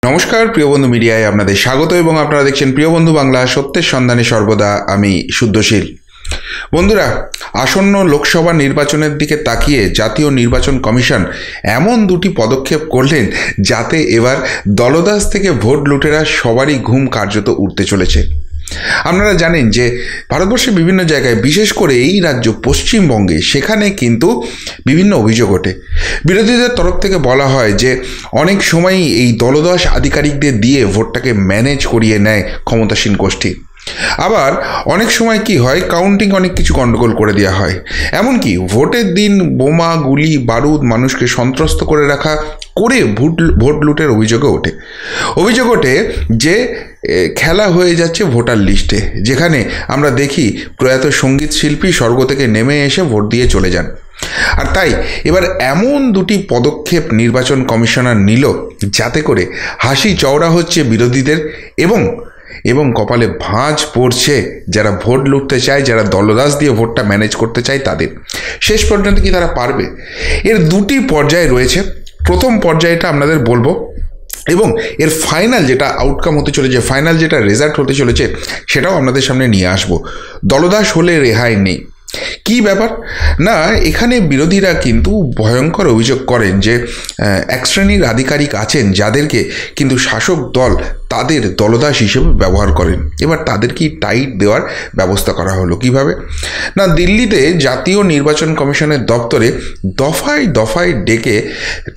নমস্কার প্রিয় বন্ধু মিডিয়ায় আপনাদের স্বাগত এবং আপনারা দেখছেন প্রিয় বন্ধু বাংলা সত্যের সন্ধানে সর্বদা আমি শুদ্ধশীল। বন্ধুরা, আসন্ন লোকসভা নির্বাচনের দিকে তাকিয়ে জাতীয় নির্বাচন কমিশন এমন দুটি পদক্ষেপ করলেন যাতে এবার দলদাস থেকে ভোট লুটেরা সবারই ঘুম কার্যত উঠতে চলেছে। আপনারা জানেন যে ভারতবর্ষের বিভিন্ন জায়গায়, বিশেষ করে এই রাজ্য পশ্চিমবঙ্গে, সেখানে কিন্তু বিভিন্ন অভিযোগ ওঠে। বিরোধীদের তরফ থেকে বলা হয় যে অনেক সময়ই এই দলদাস আধিকারিকদের দিয়ে ভোটটাকে ম্যানেজ করিয়ে নেয় ক্ষমতাসীন গোষ্ঠী। আবার অনেক সময় কি হয়, কাউন্টিং অনেক কিছু গণ্ডগোল করে দেওয়া হয়। এমনকি ভোটের দিন বোমা, গুলি, বারুদ, মানুষকে সন্ত্রস্ত করে রাখা করে ভোট লুটের অভিযোগ ওঠে যে খেলা হয়ে যাচ্ছে ভোটার লিস্টে, যেখানে আমরা দেখি প্রয়াত সঙ্গীত শিল্পী স্বর্গ থেকে নেমে এসে ভোট দিয়ে চলে যান। আর তাই এবার এমন দুটি পদক্ষেপ নির্বাচন কমিশনার নিল যাতে করে হাসি চওড়া হচ্ছে বিরোধীদের এবং কপালে ভাঁজ পড়ছে যারা ভোট লুটতে চায়, যারা দলদাস দিয়ে ভোটটা ম্যানেজ করতে চায় তাদের। শেষ পর্যন্ত কি তারা পারবে? এর দুটি পর্যায় রয়েছে। প্রথম পর্যায়টা আপনাদের বলবো এবং এর ফাইনাল যেটা আউটকাম হতে চলেছে, ফাইনাল যেটা রেজাল্ট হতে চলেছে, সেটাও আপনাদের সামনে নিয়ে আসবো। দলদাস হলে রেহাই নেই। কি ব্যাপার না, এখানে বিরোধীরা কিন্তু ভয়ঙ্কর অভিযোগ করেন যে এক শ্রেণীর আধিকারিক আছেন যাদেরকে কিন্তু শাসক দল তাদের দলদাস হিসেবে ব্যবহার করেন। এবার তাদেরকে টাইট দেওয়ার ব্যবস্থা করা হলো কিভাবে না, দিল্লিতে জাতীয় নির্বাচন কমিশনের দপ্তরে দফায় দফায় ডেকে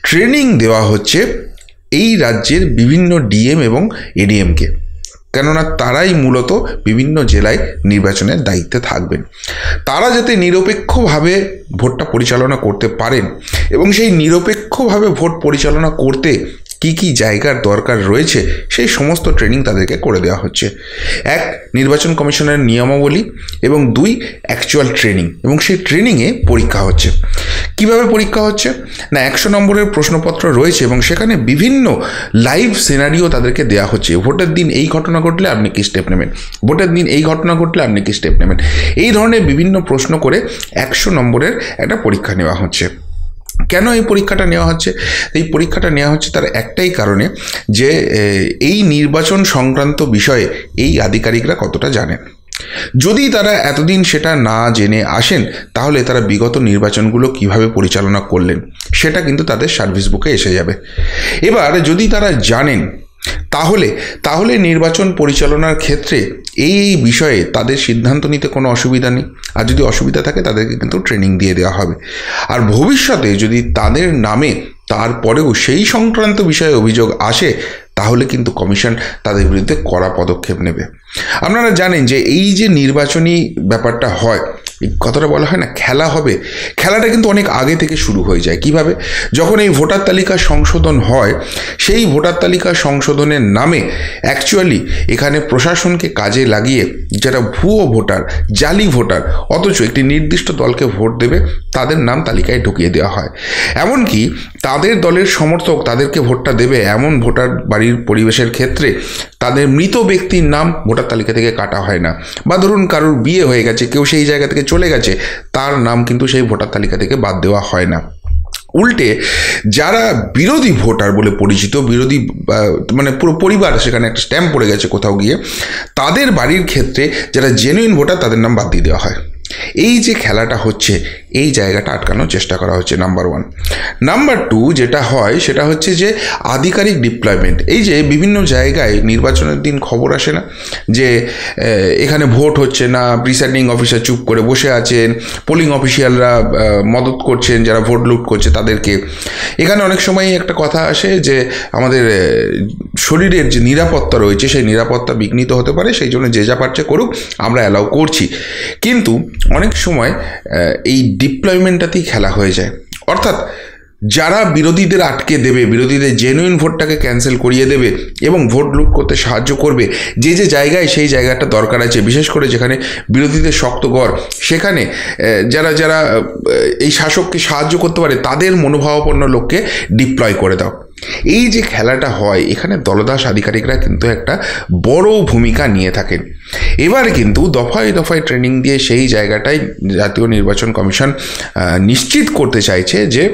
ট্রেনিং দেওয়া হচ্ছে এই রাজ্যের বিভিন্ন ডিএম এবং এডিএমকে, কেননা তারাই মূলত বিভিন্ন জেলায় নির্বাচনের দায়িত্বে থাকবেন। তারা যাতে নিরপেক্ষভাবে ভোটটা পরিচালনা করতে পারেন এবং সেই নিরপেক্ষভাবে ভোট পরিচালনা করতে কি কি জায়গার দরকার রয়েছে সেই সমস্ত ট্রেনিং তাদেরকে করে দেওয়া হচ্ছে। এক, নির্বাচন কমিশনের নিয়মাবলী, এবং দুই, অ্যাকচুয়াল ট্রেনিং, এবং সেই ট্রেনিংয়ে পরীক্ষা হচ্ছে। কিভাবে পরীক্ষা হচ্ছে না, 100 নম্বরের প্রশ্নপত্র রয়েছে এবং সেখানে বিভিন্ন লাইভ সিনারিও তাদেরকে দেওয়া হচ্ছে। ভোটের দিন এই ঘটনা ঘটলে আপনি কি স্টেপ নেবেন, ভোটের দিন এই ঘটনা ঘটলে আপনি কি স্টেপ নেবেন, এই ধরনের বিভিন্ন প্রশ্ন করে 100 নম্বরের একটা পরীক্ষা নেওয়া হচ্ছে। কেন এই পরীক্ষাটা নেওয়া হচ্ছে? এই পরীক্ষাটা নেওয়া হচ্ছে তার একটাই কারণে যে এই নির্বাচন সংক্রান্ত বিষয়ে এই আধিকারিকরা কতটা জানেন। যদি তারা এতদিন সেটা না জেনে আসেন তাহলে তারা বিগত নির্বাচনগুলো কিভাবে পরিচালনা করলেন সেটা কিন্তু তাদের সার্ভিস বুকে এসে যাবে। এবার যদি তারা জানেন তাহলে নির্বাচন পরিচালনার ক্ষেত্রে এই বিষয়ে তাদের সিদ্ধান্ত নিতে কোনো অসুবিধা নেই। আর যদি অসুবিধা থাকে তাদেরকে কিন্তু ট্রেনিং দিয়ে দেওয়া হবে। আর ভবিষ্যতে যদি তাদের নামে তারপরেও সেই সংক্রান্ত বিষয়ে অভিযোগ আসে তাহলে কিন্তু কমিশন তাদের বিরুদ্ধে কড়া পদক্ষেপ নেবে। আপনারা জানেন যে এই যে নির্বাচনী ব্যাপারটা হয়, কথাটা বলা হয় না খেলা হবে, খেলাটা কিন্তু অনেক আগে থেকে শুরু হয়ে যায়। কিভাবে? যখন এই ভোটার তালিকা সংশোধন হয়, সেই ভোটার তালিকা সংশোধনের নামে অ্যাকচুয়ালি এখানে প্রশাসনকে কাজে লাগিয়ে যারা ভুয়ো ভোটার, জালি ভোটার, অথচ একটি নির্দিষ্ট দলকে ভোট দেবে তাদের নাম তালিকায় ঢুকিয়ে দেওয়া হয়। এমনকি তাদের দলের সমর্থক তাদেরকে ভোটটা দেবে এমন ভোটার বাড়ির পরিবেশের ক্ষেত্রে তাদের মৃত ব্যক্তির নাম ভোটার তালিকা থেকে কাটা হয় না। বা ধরুন কারোর বিয়ে হয়ে গেছে, কেউ সেই জায়গা থেকে চলে গেছে, তার নাম কিন্তু সেই ভোটার তালিকা থেকে বাদ দেওয়া হয় না। উল্টে যারা বিরোধী ভোটার বলে পরিচিত, বিরোধী মানে পুরো পরিবার সেখানে একটা স্ট্যাম্প পড়ে গেছে কোথাও গিয়ে, তাদের বাড়ির ক্ষেত্রে যারা জেনুইন ভোটার তাদের নাম বাদ দিয়ে দেওয়া হয়। এই যে খেলাটা হচ্ছে, এই জায়গাটা আটকানোর চেষ্টা করা হচ্ছে, নাম্বার 1। নাম্বার 2 যেটা হয় সেটা হচ্ছে যে আধিকারিক ডিপ্লয়মেন্ট। এই যে বিভিন্ন জায়গায় নির্বাচনের দিন খবর আসে না যে এখানে ভোট হচ্ছে না, প্রিসাইডিং অফিসার চুপ করে বসে আছেন, পোলিং অফিসিয়ালরা মদত করছেন যারা ভোট লুট করছে তাদেরকে। এখানে অনেক সময় একটা কথা আসে যে আমাদের শরীরের যে নিরাপত্তা রয়েছে সেই নিরাপত্তা বিঘ্নিত হতে পারে, সেই জন্য যে যা পারছে করুক, আমরা অ্যালাউ করছি। কিন্তু অনেক সময় এই ডিপ্লয়মেন্টটাতেই খেলা হয়ে যায়। অর্থাৎ যারা বিরোধীদের আটকে দেবে, বিরোধীদের জেনুইন ভোটটাকে ক্যান্সেল করিয়ে দেবে এবং ভোট লুট করতে সাহায্য করবে, যে জায়গায় সেই জায়গাটা দরকার আছে, বিশেষ করে যেখানে বিরোধীদের শক্ত গড়, সেখানে যারা এই শাসককে সাহায্য করতে পারে তাদের মনোভাবাপন্ন লোককে ডিপ্লয় করে দাও। এই যে খেলাটা হয়, এখানে দলদাস আধিকারিকরা কিন্তু একটা বড় ভূমিকা নিয়ে থাকেন। এবার কিন্তু দফায় দফায় ট্রেনিং দিয়ে সেই জায়গাটাই জাতীয় নির্বাচন কমিশন নিশ্চিত করতে চাইছে যে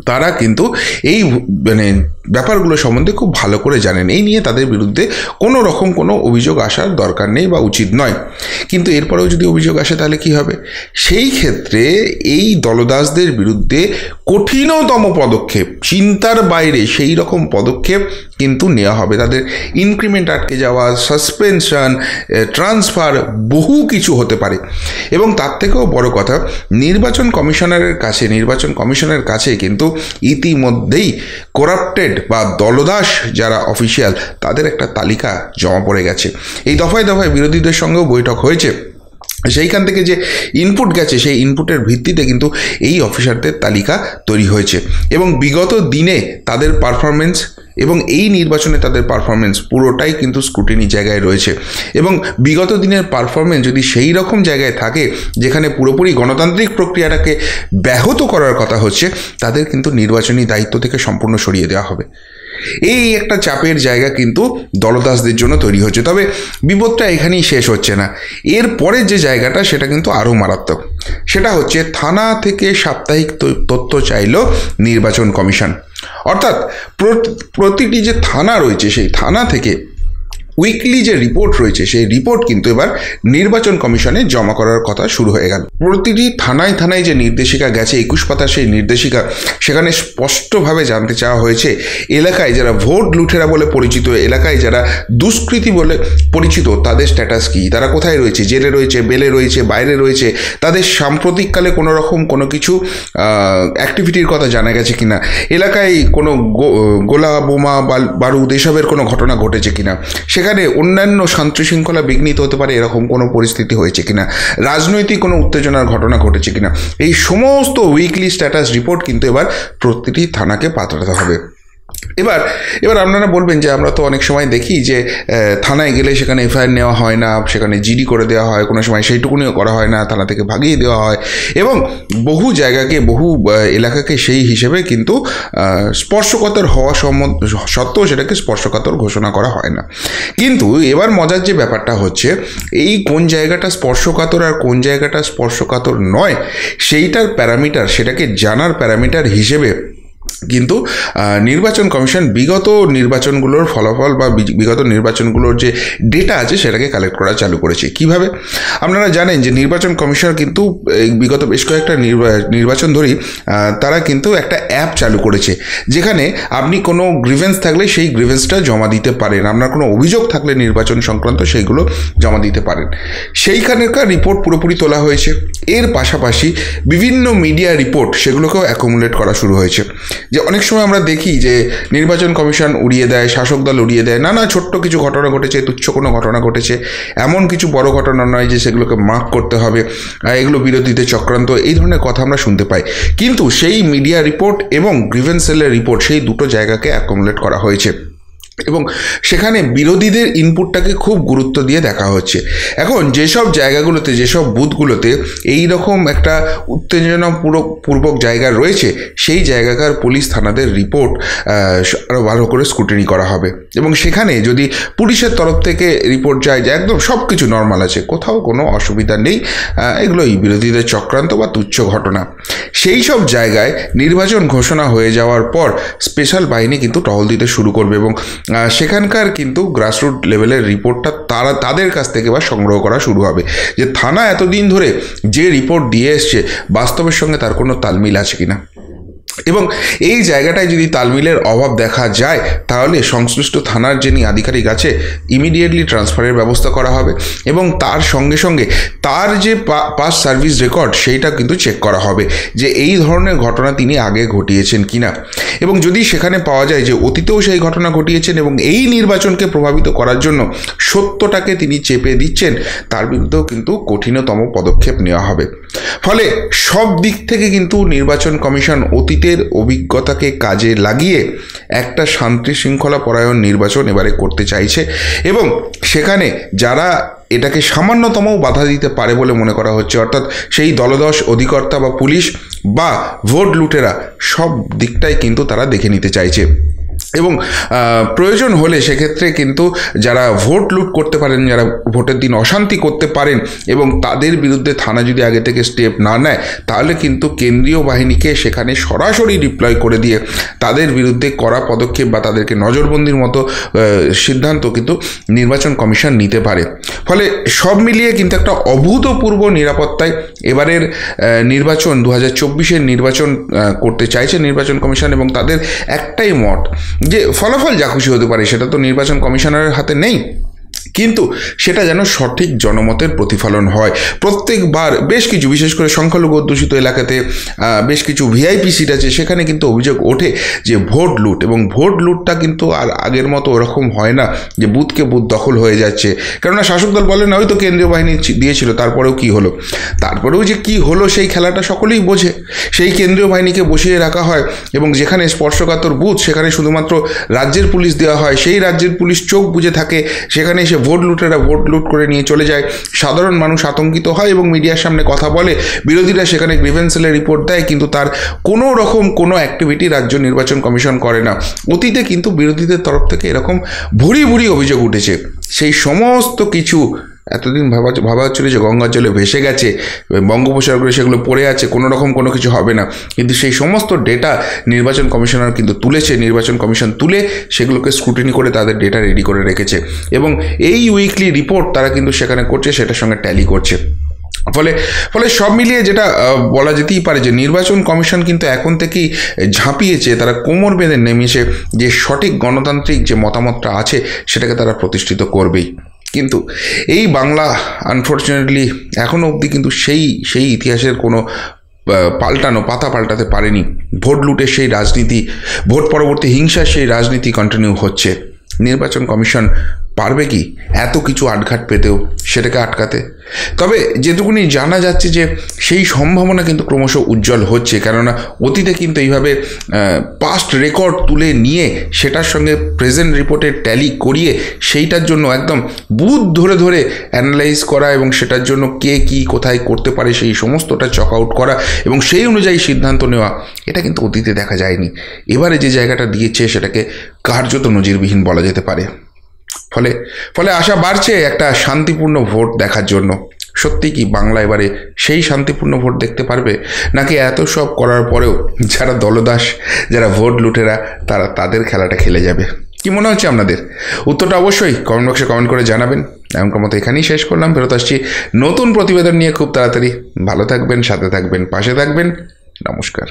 তারা কিন্তু এই ব্যাপারগুলো সম্বন্ধে খুব ভালো করে জানেন। এই নিয়ে তাদের বিরুদ্ধে কোনো রকম কোনো অভিযোগ আসার দরকার নেই বা উচিত নয়। কিন্তু এরপরেও যদি অভিযোগ আসে তাহলে কি হবে? সেই ক্ষেত্রে এই দলদাসদের বিরুদ্ধে কঠিনতম পদক্ষেপ, চিন্তার বাইরে সেই রকম পদক্ষেপ কিন্তু নেওয়া হবে। তাদের ইনক্রিমেন্ট আটকে যাওয়া, সাসপেনশন, ট্রান্সফার, বহু কিছু হতে পারে। এবং তার থেকেও বড় কথা, নির্বাচন কমিশনের কাছে কিন্তু ইতিমধ্যেই করাপ্টেড বা দলদাস যারা অফিসিয়াল তাদের একটা তালিকা জমা পড়ে গেছে। এই দফায় দফায় বিরোধীদের সঙ্গেও বৈঠক হয়েছে। সেইখান থেকে যে ইনপুট গেছে সেই ইনপুটের ভিত্তিতে কিন্তু এই অফিসারদের তালিকা তৈরি হয়েছে। এবং বিগত দিনে তাদের পারফরমেন্স এবং এই নির্বাচনে তাদের পারফরমেন্স পুরোটাই কিন্তু স্ক্রুটিনি জায়গায় রয়েছে। এবং বিগত দিনের পারফরমেন্স যদি সেই রকম জায়গায় থাকে যেখানে পুরোপুরি গণতান্ত্রিক প্রক্রিয়াটাকে ব্যাহত করার কথা হচ্ছে, তাদের কিন্তু নির্বাচনী দায়িত্ব থেকে সম্পূর্ণ সরিয়ে দেওয়া হবে। এই একটা চাপের জায়গা কিন্তু দলদাসদের জন্য তৈরি হচ্ছে। তবে বিপদটা এখানেই শেষ হচ্ছে না। এর পরের যে জায়গাটা সেটা কিন্তু আরও মারাত্মক। সেটা হচ্ছে থানা থেকে সাপ্তাহিক তথ্য চাইল নির্বাচন কমিশন। অর্থাৎ প্রতিটি যে থানা রয়েছে সেই থানা থেকে উইকলি যে রিপোর্ট রয়েছে সেই রিপোর্ট কিন্তু এবার নির্বাচন কমিশনে জমা করার কথা শুরু হয়ে গেল। প্রতিটি থানায় থানায় যে নির্দেশিকা গেছে 21 পাতার সেই নির্দেশিকা, সেখানে স্পষ্টভাবে জানতে চাওয়া হয়েছে এলাকায় যারা ভোট লুঠেরা বলে পরিচিত, এলাকায় যারা দুষ্কৃতী বলে পরিচিত, তাদের স্ট্যাটাস কী, তারা কোথায় রয়েছে, জেলে রয়েছে, বেলে রয়েছে, বাইরে রয়েছে, তাদের সাম্প্রতিককালে কোনো রকম কোনো কিছু অ্যাক্টিভিটির কথা জানা গেছে কিনা, এলাকায় কোনো গোলা বোমা বারুদ এসবের কোনো ঘটনা ঘটেছে কিনা, সেখানে অন্যান্য শান্তি শৃঙ্খলা বিঘ্নিত হতে পারে এরকম কোনো পরিস্থিতি হয়েছে কিনা, রাজনৈতিক কোনো উত্তেজনার ঘটনা ঘটেছে কিনা, এই সমস্ত উইকলি স্ট্যাটাস রিপোর্ট কিন্তু এবার প্রতিটি থানাকে পাঠাতে হবে। এবার আপনারা বলবেন যে আমরা তো অনেক সময় দেখি যে থানায় গেলে সেখানে এফআইআর নেওয়া হয় না, সেখানে জিডি করে দেওয়া হয়, কোনো সময় সেইটুকুনিও করা হয় না, থানা থেকে ভাগিয়ে দেওয়া হয় এবং বহু জায়গাকে বহু এলাকাকে সেই হিসেবে কিন্তু স্পর্শকাতর হওয়া সত্ত্বেও সেটাকে স্পর্শকাতর ঘোষণা করা হয় না। কিন্তু এবার মজার যে ব্যাপারটা হচ্ছে, এই কোন জায়গাটা স্পর্শকাতর আর কোন জায়গাটা স্পর্শকাতর নয় সেইটার প্যারামিটার, সেটাকে জানার প্যারামিটার হিসেবে কিন্তু নির্বাচন কমিশন বিগত নির্বাচনগুলোর ফলাফল বা বিগত নির্বাচনগুলোর যে ডেটা আছে সেটাকে কালেক্ট করা চালু করেছে। কিভাবে? আপনারা জানেন যে নির্বাচন কমিশন কিন্তু বিগত বেশ কয়েকটা নির্বাচন ধরেই তারা কিন্তু একটা অ্যাপ চালু করেছে, যেখানে আপনি কোনো গ্রিভেন্স থাকলে সেই গ্রিভেন্সটা জমা দিতে পারেন, আপনার কোনো অভিযোগ থাকলে নির্বাচন সংক্রান্ত সেইগুলো জমা দিতে পারেন। সেইখানেকার রিপোর্ট পুরোপুরি তোলা হয়েছে। এর পাশাপাশি বিভিন্ন মিডিয়া রিপোর্ট সেগুলোকেও অ্যাকুমুলেট করা শুরু হয়েছে। যে অনেক সময় আমরা দেখি যে নির্বাচন কমিশন উড়িয়ে দেয়, শাসক দল উড়িয়ে দেয়, নানা ছোট্ট কিছু ঘটনা ঘটেছে, তুচ্ছ কোনো ঘটনা ঘটেছে, এমন কিছু বড় ঘটনা নয় যে সেগুলোকে মার্ক করতে হবে, এগুলো বিরোধীদের চক্রান্ত, এই ধরনের কথা আমরা শুনতে পাই। কিন্তু সেই মিডিয়া রিপোর্ট এবং গ্রিভেন্স সেলের রিপোর্ট, সেই দুটো জায়গাকে অ্যাকুমুলেট করা হয়েছে এবং সেখানে বিরোধীদের ইনপুটটাকে খুব গুরুত্ব দিয়ে দেখা হচ্ছে। এখন যেসব জায়গাগুলোতে, যেসব বুথগুলোতে এই রকম একটা উত্তেজনাপূর্বক জায়গা রয়েছে, সেই জায়গাকার পুলিশ থানাদের রিপোর্ট আরও ভালো করে স্ক্রুটিনি করা হবে এবং সেখানে যদি পুলিশের তরফ থেকে রিপোর্ট যায় যে একদম সব কিছু নর্মাল আছে, কোথাও কোনো অসুবিধা নেই, এগুলোই বিরোধীদের চক্রান্ত বা তুচ্ছ ঘটনা, সেই সব জায়গায় নির্বাচন ঘোষণা হয়ে যাওয়ার পর স্পেশাল বাহিনী কিন্তু টহল দিতে শুরু করবে এবং সেখানকার কিন্তু গ্রাসরুট লেভেলের রিপোর্টটা তাদের কাছ থেকে বা সংগ্রহ করা শুরু হবে যে থানা এতদিন ধরে যে রিপোর্ট দিয়ে এসছে বাস্তবের সঙ্গে তার কোনো তালমিল আছে কিনা। এবং এই জায়গাটায় যদি তালমিলের অভাব দেখা যায় তাহলে সংশ্লিষ্ট থানার যিনি আধিকারিক আছে ইমিডিয়েটলি ট্রান্সফারের ব্যবস্থা করা হবে এবং তার সঙ্গে সঙ্গে তার যে পাস সার্ভিস রেকর্ড সেইটা কিন্তু চেক করা হবে যে এই ধরনের ঘটনা তিনি আগে ঘটিয়েছেন কিনা। এবং যদি সেখানে পাওয়া যায় যে অতীতেও সেই ঘটনা ঘটিয়েছেন এবং এই নির্বাচনকে প্রভাবিত করার জন্য সত্যটাকে তিনি চেপে দিচ্ছেন, তার বিরুদ্ধেও কিন্তু কঠিনতম পদক্ষেপ নেওয়া হবে। ফলে সব দিক থেকে কিন্তু নির্বাচন কমিশন অতীতের অভিজ্ঞতাকে কাজে লাগিয়ে একটা শান্তি শৃঙ্খলা পরায়ণ নির্বাচন এবারে করতে চাইছে এবং সেখানে যারা এটাকে সামান্যতম বাধা দিতে পারে বলে মনে করা হচ্ছে, অর্থাৎ সেই দলদশ অধিকর্তা বা পুলিশ বা ভোট লুটেরা, সব দিকটাই কিন্তু তারা দেখে নিতে চাইছে। এবং প্রয়োজন হলে সেক্ষেত্রে কিন্তু যারা ভোট লুট করতে পারেন, যারা ভোটের দিন অশান্তি করতে পারেন এবং তাদের বিরুদ্ধে থানা যদি আগে থেকে স্টেপ না নেয়, তাহলে কিন্তু কেন্দ্রীয় বাহিনীকে সেখানে সরাসরি ডিপ্লয় করে দিয়ে তাদের বিরুদ্ধে কড়া পদক্ষেপ বা তাদেরকে নজরবন্দির মতো সিদ্ধান্ত কিন্তু নির্বাচন কমিশন নিতে পারে। ফলে সব মিলিয়ে কিন্তু একটা অভূতপূর্ব নিরাপত্তায় এবারের নির্বাচন 2024-এর নির্বাচন করতে চাইছে নির্বাচন কমিশন, এবং তাদের একটাই মত যে ফলাফল যা খুশি হতে পারে সেটা তো নির্বাচন কমিশনারের হাতে নেই, কিন্তু সেটা যেন সঠিক জনমতের প্রতিফলন হয়। প্রত্যেকবার বেশ কিছু, বিশেষ করে সংখ্যালঘু অধ্যুষিত এলাকাতে বেশ কিছু ভিআইপি সিট আছে, সেখানে কিন্তু অভিযোগ ওঠে যে ভোট লুট, এবং ভোট লুটটা কিন্তু আর আগের মতো ওরকম হয় না যে বুথকে বুথ দখল হয়ে যাচ্ছে। কেননা শাসক দল বলে না হয়তো কেন্দ্রীয় বাহিনী দিয়েছিল, তারপরেও কি হলো, তারপরেও যে কি হলো সেই খেলাটা সকলেই বোঝে। সেই কেন্দ্রীয় বাহিনীকে বসিয়ে রাখা হয় এবং যেখানে স্পর্শকাতর বুথ সেখানে শুধুমাত্র রাজ্যের পুলিশ দেওয়া হয়, সেই রাজ্যের পুলিশ চোখ বুজে থাকে, সেখানে এসে ভোট লুটেরা ভোট লুট করে নিয়ে চলে যায়। সাধারণ মানুষ আতঙ্কিত হয় এবং মিডিয়ার সামনে কথা বলে, বিরোধীরা সেখানে গ্রিভেন্স সেলে রিপোর্ট দেয়, কিন্তু তার কোনো রকম কোনো অ্যাক্টিভিটি রাজ্য নির্বাচন কমিশন করে না। অতীতে কিন্তু বিরোধীদের তরফ থেকে এরকম ভুরি ভুরি অভিযোগ উঠেছে। সেই সমস্ত কিছু এতদিন ভাবা হচ্ছিল যে গঙ্গার জলে ভেসে গেছে, বঙ্গোপসাগরে সেগুলো পড়ে আছে, কোনো রকম কোনো কিছু হবে না, কিন্তু সেই সমস্ত ডেটা নির্বাচন কমিশনার কিন্তু তুলেছে। নির্বাচন কমিশন তুলে সেগুলোকে স্ক্রুটিনি করে তাদের ডেটা রেডি করে রেখেছে এবং এই উইকলি রিপোর্ট তারা কিন্তু সেখানে করছে, সেটার সঙ্গে ট্যালি করছে। ফলে সব মিলিয়ে যেটা বলা যেতেই পারে যে নির্বাচন কমিশন কিন্তু এখন থেকেই ঝাঁপিয়েছে, তারা কোমর বেঁধে নেমেছে যে সঠিক গণতান্ত্রিক যে মতামতটা আছে সেটাকে তারা প্রতিষ্ঠিত করবেই। কিন্তু এই বাংলা আনফর্চুনেটলি এখনও অবধি কিন্তু সেই ইতিহাসের কোনো পাতা পাল্টাতে পারেনি। ভোট লুটের সেই রাজনীতি, ভোট পরবর্তী হিংসার সেই রাজনীতি কন্টিনিউ হচ্ছে। নির্বাচন কমিশন পারবে কি এত কিছু আটঘাট পেতেও সেটাকে আটকাতে? তবে যেটুকুনি জানা যাচ্ছে যে সেই সম্ভাবনা কিন্তু ক্রমশ উজ্জ্বল হচ্ছে, কেননা অতীতে কিন্তু এইভাবে পাস্ট রেকর্ড তুলে নিয়ে সেটার সঙ্গে প্রেজেন্ট রিপোর্টের ট্যালি করিয়ে সেইটার জন্য একদম বুথ ধরে ধরে অ্যানালাইজ করা এবং সেটার জন্য কে কী কোথায় করতে পারে সেই সমস্তটা চক আউট করা এবং সেই অনুযায়ী সিদ্ধান্ত নেওয়া, এটা কিন্তু অতীতে দেখা যায়নি। এবারে যে জায়গাটা দিয়েছে সেটাকে কার্যত নজিরবিহীন বলা যেতে পারে। ফলে আশা বাড়ছে একটা শান্তিপূর্ণ ভোট দেখার জন্য। সত্যি কি বাংলা এবারে সেই শান্তিপূর্ণ ভোট দেখতে পারবে, নাকি এত সব করার পরেও যারা দলদাস, যারা ভোট লুটেরা, তাদের খেলাটা খেলে যাবে? কি মনে হচ্ছে আপনাদের? উত্তরটা অবশ্যই কমেন্ট বক্সে কমেন্ট করে জানাবেন। এমনকার মতো এখানেই শেষ করলাম, ফেরত আসছি নতুন প্রতিবেদন নিয়ে খুব তাড়াতাড়ি। ভালো থাকবেন, সাথে থাকবেন, পাশে থাকবেন। নমস্কার।